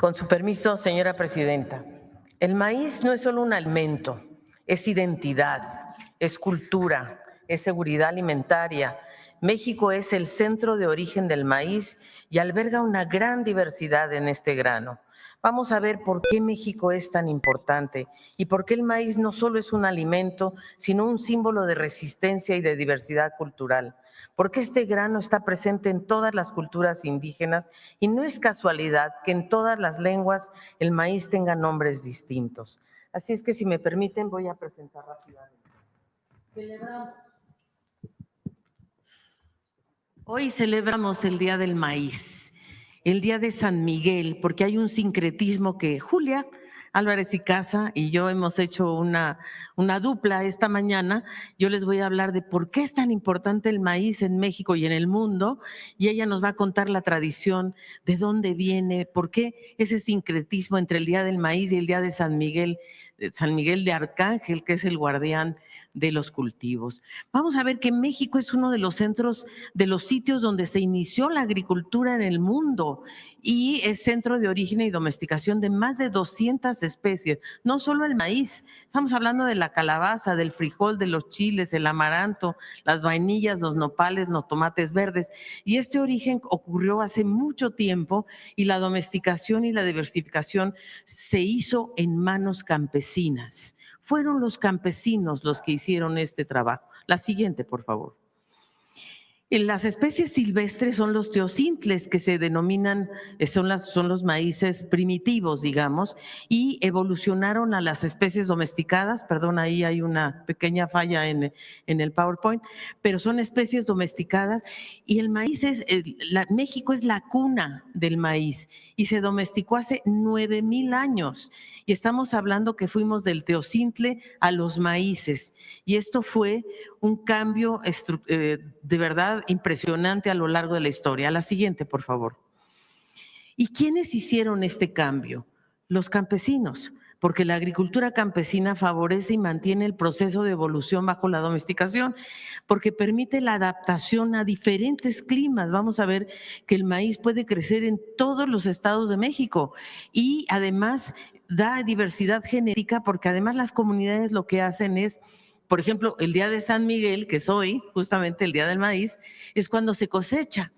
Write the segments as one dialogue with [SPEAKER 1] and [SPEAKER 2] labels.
[SPEAKER 1] Con su permiso, señora presidenta, el maíz no es solo un alimento, es identidad, es cultura, es seguridad alimentaria. México es el centro de origen del maíz y alberga una gran diversidad en este grano. Vamos a ver por qué México es tan importante y por qué el maíz no solo es un alimento, sino un símbolo de resistencia y de diversidad cultural. Porque este grano está presente en todas las culturas indígenas y no es casualidad que en todas las lenguas el maíz tenga nombres distintos. Así es que, si me permiten, voy a presentar rápidamente. Hoy celebramos el Día del Maíz, el Día de San Miguel, porque hay un sincretismo que Julia Álvarez y Casa y yo hemos hecho una dupla esta mañana. Yo les voy a hablar de por qué es tan importante el maíz en México y en el mundo, y ella nos va a contar la tradición, de dónde viene, por qué ese sincretismo entre el Día del Maíz y el Día de San Miguel de Arcángel, que es el guardián de los cultivos. Vamos a ver que México es uno de los centros, de los sitios donde se inició la agricultura en el mundo y es centro de origen y domesticación de más de 200 especies, no solo el maíz, estamos hablando de la calabaza, del frijol, de los chiles, el amaranto, las vainillas, los nopales, los tomates verdes, y este origen ocurrió hace mucho tiempo y la domesticación y la diversificación se hizo en manos campesinas. Fueron los campesinos los que hicieron este trabajo. La siguiente, por favor. Las especies silvestres son los teocintles, que se denominan, son los maíces primitivos, digamos, y evolucionaron a las especies domesticadas. Perdón, ahí hay una pequeña falla en el PowerPoint, pero son especies domesticadas y el maíz México es la cuna del maíz y se domesticó hace 9,000 años. Y estamos hablando que fuimos del teocintle a los maíces y esto fue un cambio de verdad impresionante a lo largo de la historia. La siguiente, por favor. ¿Y quiénes hicieron este cambio? Los campesinos, porque la agricultura campesina favorece y mantiene el proceso de evolución bajo la domesticación, porque permite la adaptación a diferentes climas. Vamos a ver que el maíz puede crecer en todos los estados de México y además da diversidad genética, porque además las comunidades lo que hacen es, por ejemplo, el Día de San Miguel, que es hoy, justamente el Día del Maíz, es cuando se cosecha.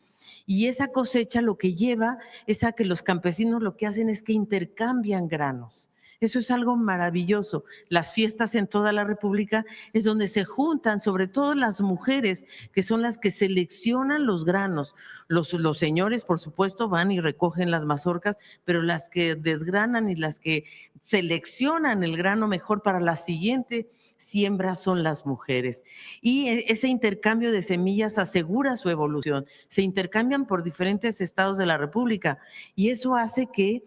[SPEAKER 1] Y esa cosecha lo que lleva es a que los campesinos lo que hacen es que intercambian granos. Eso es algo maravilloso. Las fiestas en toda la República es donde se juntan, sobre todo las mujeres, que son las que seleccionan los granos. Los señores, por supuesto, van y recogen las mazorcas, pero las que desgranan y las que seleccionan el grano mejor para la siguiente siembra son las mujeres. Y ese intercambio de semillas asegura su evolución. Se intercambian por diferentes estados de la República y eso hace que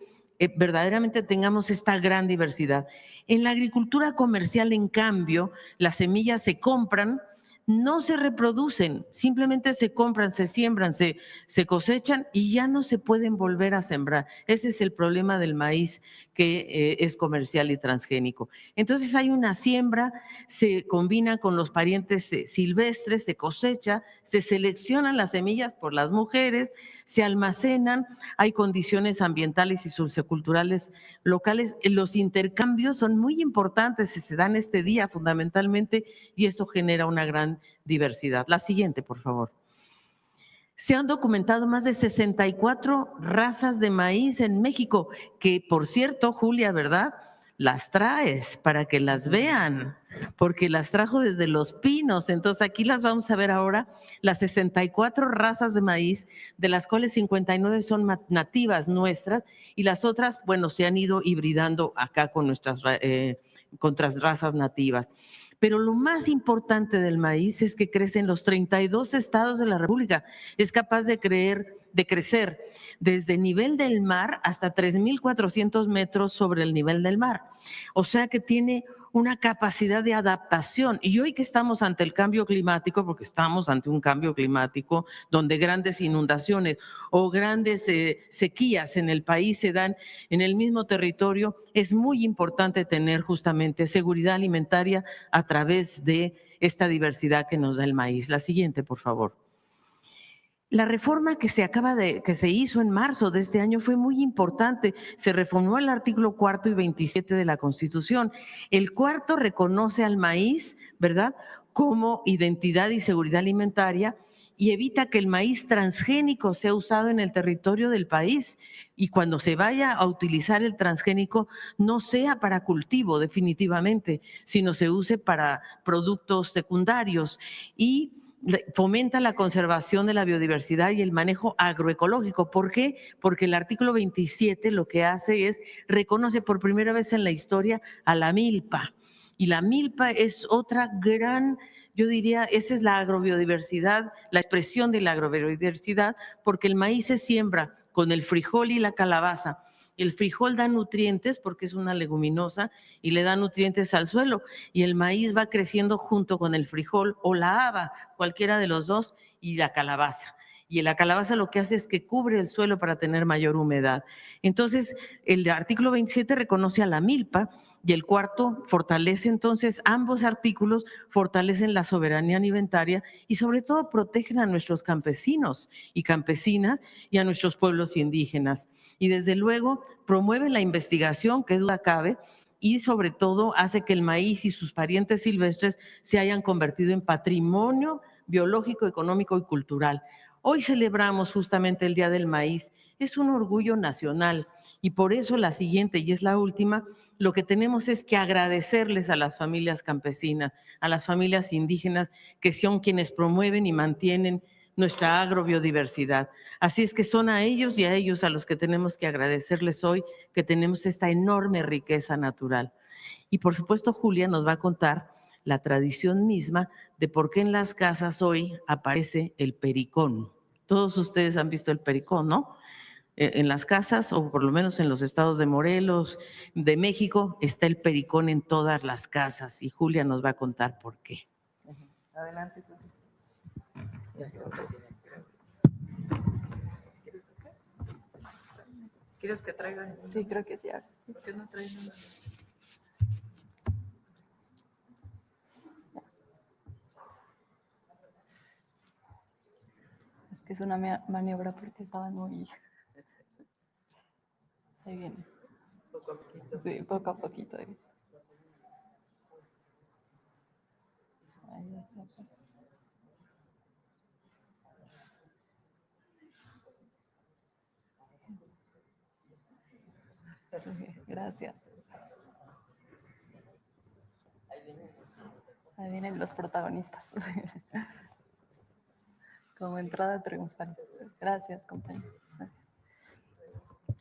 [SPEAKER 1] verdaderamente tengamos esta gran diversidad. En la agricultura comercial, en cambio, las semillas se compran, no se reproducen, simplemente se compran, se siembran, se cosechan y ya no se pueden volver a sembrar. Ese es el problema del maíz, que es comercial y transgénico. Entonces hay una siembra, se combina con los parientes silvestres, se cosecha, se seleccionan las semillas por las mujeres, se almacenan, hay condiciones ambientales y socioculturales locales. Los intercambios son muy importantes, se dan este día fundamentalmente y eso genera una gran diversidad. La siguiente, por favor. Se han documentado más de 64 razas de maíz en México, que por cierto, Julia, ¿verdad? Las traes para que las vean, porque las trajo desde Los Pinos. Entonces aquí las vamos a ver ahora, las 64 razas de maíz, de las cuales 59 son nativas nuestras y las otras, bueno, se han ido hibridando acá con nuestras razas nativas. Pero lo más importante del maíz es que crece en los 32 estados de la República. Es capaz de crecer desde el nivel del mar hasta 3,400 metros sobre el nivel del mar. O sea que tiene una capacidad de adaptación. Y hoy que estamos ante el cambio climático, porque estamos ante un cambio climático donde grandes inundaciones o grandes sequías en el país se dan en el mismo territorio, es muy importante tener justamente seguridad alimentaria a través de esta diversidad que nos da el maíz. La siguiente, por favor. La reforma que se hizo en marzo de este año fue muy importante. Se reformó el artículo 4 y 27 de la Constitución. El cuarto reconoce al maíz, ¿verdad?, como identidad y seguridad alimentaria y evita que el maíz transgénico sea usado en el territorio del país. Y cuando se vaya a utilizar el transgénico, no sea para cultivo definitivamente, sino se use para productos secundarios. Y fomenta la conservación de la biodiversidad y el manejo agroecológico. ¿Por qué? Porque el artículo 27 lo que hace es reconoce por primera vez en la historia a la milpa. Y la milpa es otra gran, yo diría, esa es la agrobiodiversidad, la expresión de la agrobiodiversidad, porque el maíz se siembra con el frijol y la calabaza. El frijol da nutrientes porque es una leguminosa y le da nutrientes al suelo, y el maíz va creciendo junto con el frijol o la haba, cualquiera de los dos, y la calabaza. Y la calabaza lo que hace es que cubre el suelo para tener mayor humedad. Entonces, el artículo 27 reconoce a la milpa y el cuarto fortalece entonces, ambos artículos fortalecen la soberanía alimentaria y sobre todo protegen a nuestros campesinos y campesinas y a nuestros pueblos indígenas. Y desde luego promueve la investigación, que duda cabe, y sobre todo hace que el maíz y sus parientes silvestres se hayan convertido en patrimonio biológico, económico y cultural. Hoy celebramos justamente el Día del Maíz. Es un orgullo nacional y por eso la siguiente, y es la última, lo que tenemos es que agradecerles a las familias campesinas, a las familias indígenas, que son quienes promueven y mantienen nuestra agrobiodiversidad. Así es que son a ellos y a ellos a los que tenemos que agradecerles hoy que tenemos esta enorme riqueza natural. Y por supuesto, Julia nos va a contar la tradición misma de por qué en las casas hoy aparece el pericón. Todos ustedes han visto el pericón, ¿no? En las casas, o por lo menos en los estados de Morelos, de México, está el pericón en todas las casas y Julia nos va a contar por qué. Adelante. Gracias, presidente. ¿Quieres que traigan?
[SPEAKER 2] Sí, creo que sí.
[SPEAKER 1] ¿Por qué no traen una?
[SPEAKER 2] Es que es una maniobra porque estaban muy... Ahí viene.
[SPEAKER 1] Poco a poquito.
[SPEAKER 2] Sí, poco a poquito. Ahí está. Gracias. Ahí vienen los protagonistas. Como entrada triunfal. Gracias, compañero.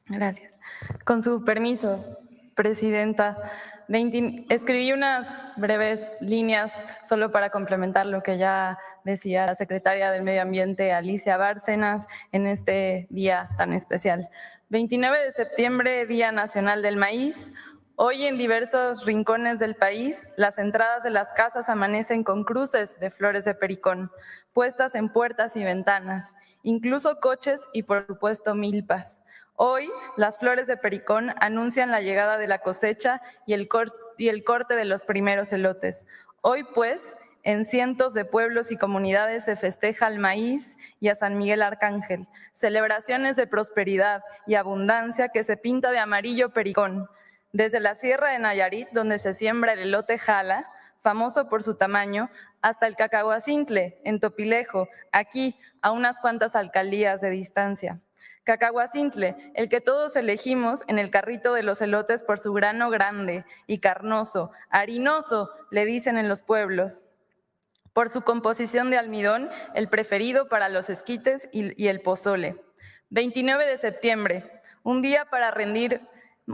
[SPEAKER 2] Gracias. Con su permiso, presidenta, escribí unas breves líneas solo para complementar lo que ya decía la secretaria del Medio Ambiente, Alicia Bárcenas, en este día tan especial. 29 de septiembre, Día Nacional del Maíz. Hoy en diversos rincones del país, las entradas de las casas amanecen con cruces de flores de pericón, puestas en puertas y ventanas, incluso coches y por supuesto milpas. Hoy, las flores de pericón anuncian la llegada de la cosecha y el corte de los primeros elotes. Hoy, pues, en cientos de pueblos y comunidades se festeja al maíz y a San Miguel Arcángel, celebraciones de prosperidad y abundancia que se pinta de amarillo pericón. Desde la Sierra de Nayarit, donde se siembra el elote jala, famoso por su tamaño, hasta el Cacahuacintle, en Topilejo, aquí a unas cuantas alcaldías de distancia. Cacahuacintle, el que todos elegimos en el carrito de los elotes por su grano grande y carnoso, harinoso, le dicen en los pueblos. Por su composición de almidón, el preferido para los esquites y el pozole. 29 de septiembre, un día para rendir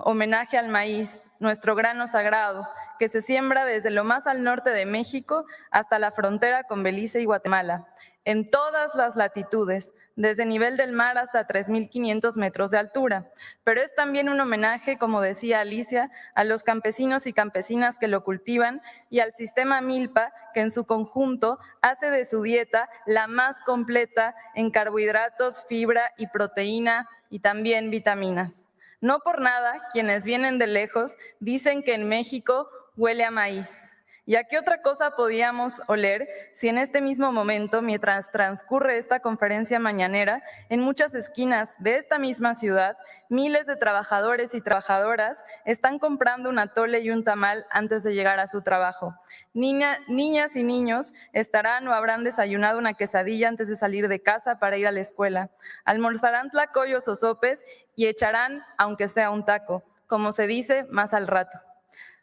[SPEAKER 2] homenaje al maíz, nuestro grano sagrado, que se siembra desde lo más al norte de México hasta la frontera con Belice y Guatemala, en todas las latitudes, desde nivel del mar hasta 3.500 metros de altura. Pero es también un homenaje, como decía Alicia, a los campesinos y campesinas que lo cultivan y al sistema milpa, que en su conjunto hace de su dieta la más completa en carbohidratos, fibra y proteína y también vitaminas. No por nada, quienes vienen de lejos dicen que en México huele a maíz. ¿Y a qué otra cosa podíamos oler si en este mismo momento, mientras transcurre esta conferencia mañanera, en muchas esquinas de esta misma ciudad, miles de trabajadores y trabajadoras están comprando un atole y un tamal antes de llegar a su trabajo? Niñas y niños estarán o habrán desayunado una quesadilla antes de salir de casa para ir a la escuela. Almorzarán tlacoyos o sopes y echarán, aunque sea un taco, como se dice, más al rato.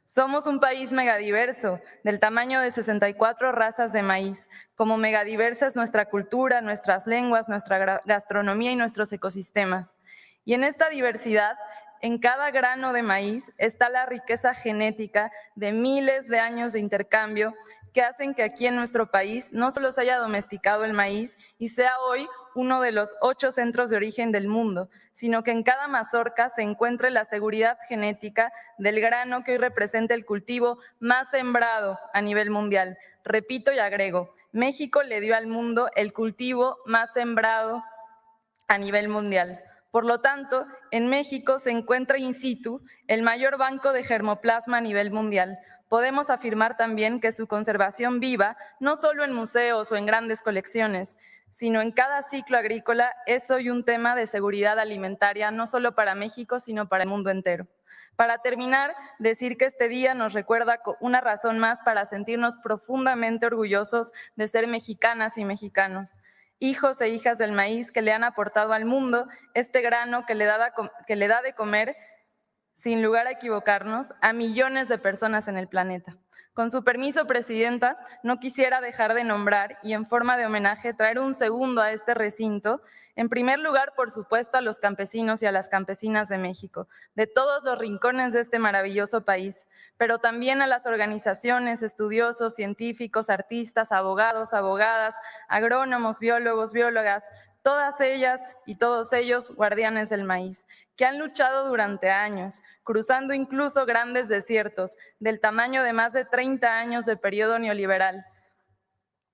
[SPEAKER 2] Somos un país megadiverso, del tamaño de 64 razas de maíz. Como megadiversa es nuestra cultura, nuestras lenguas, nuestra gastronomía y nuestros ecosistemas. Y en esta diversidad, en cada grano de maíz está la riqueza genética de miles de años de intercambio que hacen que aquí en nuestro país no solo se haya domesticado el maíz y sea hoy uno de los 8 centros de origen del mundo, sino que en cada mazorca se encuentre la seguridad genética del grano que hoy representa el cultivo más sembrado a nivel mundial. Repito y agrego, México le dio al mundo el cultivo más sembrado a nivel mundial. Por lo tanto, en México se encuentra in situ el mayor banco de germoplasma a nivel mundial. Podemos afirmar también que su conservación viva, no solo en museos o en grandes colecciones, sino en cada ciclo agrícola, es hoy un tema de seguridad alimentaria, no solo para México, sino para el mundo entero. Para terminar, decir que este día nos recuerda una razón más para sentirnos profundamente orgullosos de ser mexicanas y mexicanos. Hijos e hijas del maíz que le han aportado al mundo este grano que le da de comer, sin lugar a equivocarnos, a millones de personas en el planeta. Con su permiso, Presidenta, no quisiera dejar de nombrar y en forma de homenaje traer un segundo a este recinto. En primer lugar, por supuesto, a los campesinos y a las campesinas de México, de todos los rincones de este maravilloso país, pero también a las organizaciones, estudiosos, científicos, artistas, abogados, abogadas, agrónomos, biólogos, biólogas, todas ellas y todos ellos guardianes del maíz, que han luchado durante años, cruzando incluso grandes desiertos del tamaño de más de 30 años de periodo neoliberal,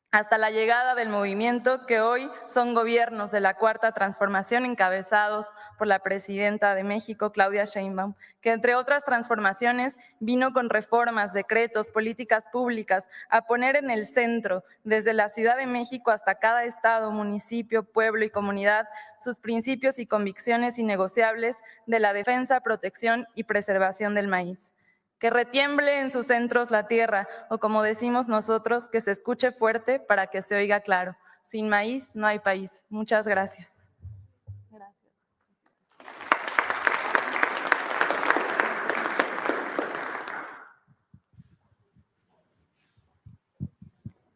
[SPEAKER 2] hasta la llegada del movimiento que hoy son gobiernos de la Cuarta Transformación encabezados por la presidenta de México, Claudia Sheinbaum, que entre otras transformaciones vino con reformas, decretos, políticas públicas a poner en el centro, desde la Ciudad de México hasta cada estado, municipio, pueblo y comunidad, sus principios y convicciones innegociables de la defensa, protección y preservación del maíz. Que retiemble en sus centros la tierra, o como decimos nosotros, que se escuche fuerte para que se oiga claro. Sin maíz no hay país. Muchas gracias.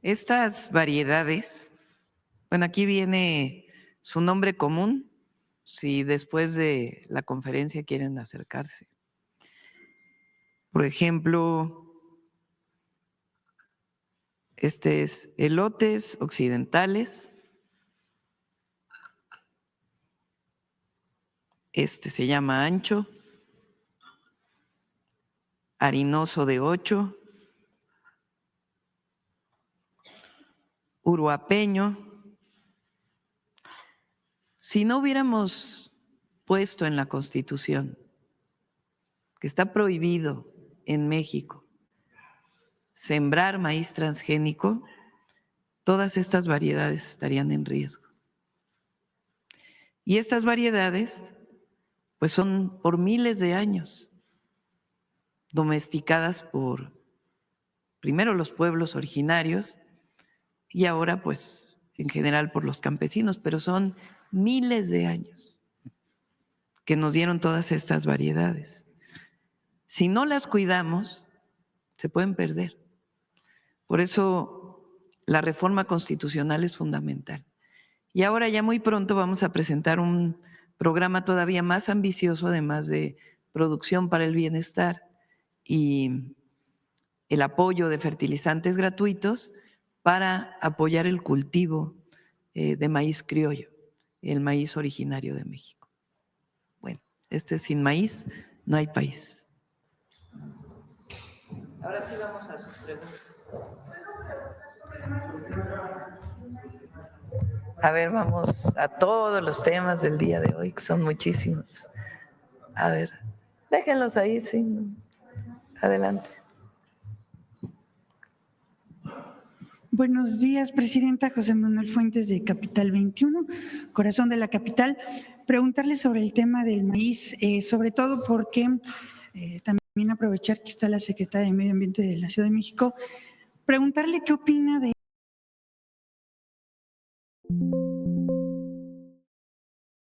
[SPEAKER 1] Estas variedades, bueno, aquí viene su nombre común, si después de la conferencia quieren acercarse. Por ejemplo, este es elotes occidentales. Este se llama ancho, harinoso de 8, uruapeño. Si no hubiéramos puesto en la Constitución que está prohibido en México sembrar maíz transgénico, todas estas variedades estarían en riesgo. Y estas variedades, pues son por miles de años domesticadas por, primero, los pueblos originarios y ahora, pues, en general por los campesinos, pero son miles de años que nos dieron todas estas variedades. Si no las cuidamos, se pueden perder. Por eso la reforma constitucional es fundamental. Y ahora ya muy pronto vamos a presentar un programa todavía más ambicioso, además de producción para el bienestar y el apoyo de fertilizantes gratuitos para apoyar el cultivo de maíz criollo, el maíz originario de México. Bueno, sin maíz no hay país. Ahora sí vamos a sus preguntas. A ver, vamos a todos los temas del día de hoy, que son muchísimos. A ver, déjenlos ahí, sí. Adelante.
[SPEAKER 3] Buenos días, Presidenta. José Manuel Fuentes de Capital 21, corazón de la capital. Preguntarle sobre el tema del maíz, sobre todo porque también aprovechar que está la Secretaria de Medio Ambiente de la Ciudad de México, preguntarle qué opina de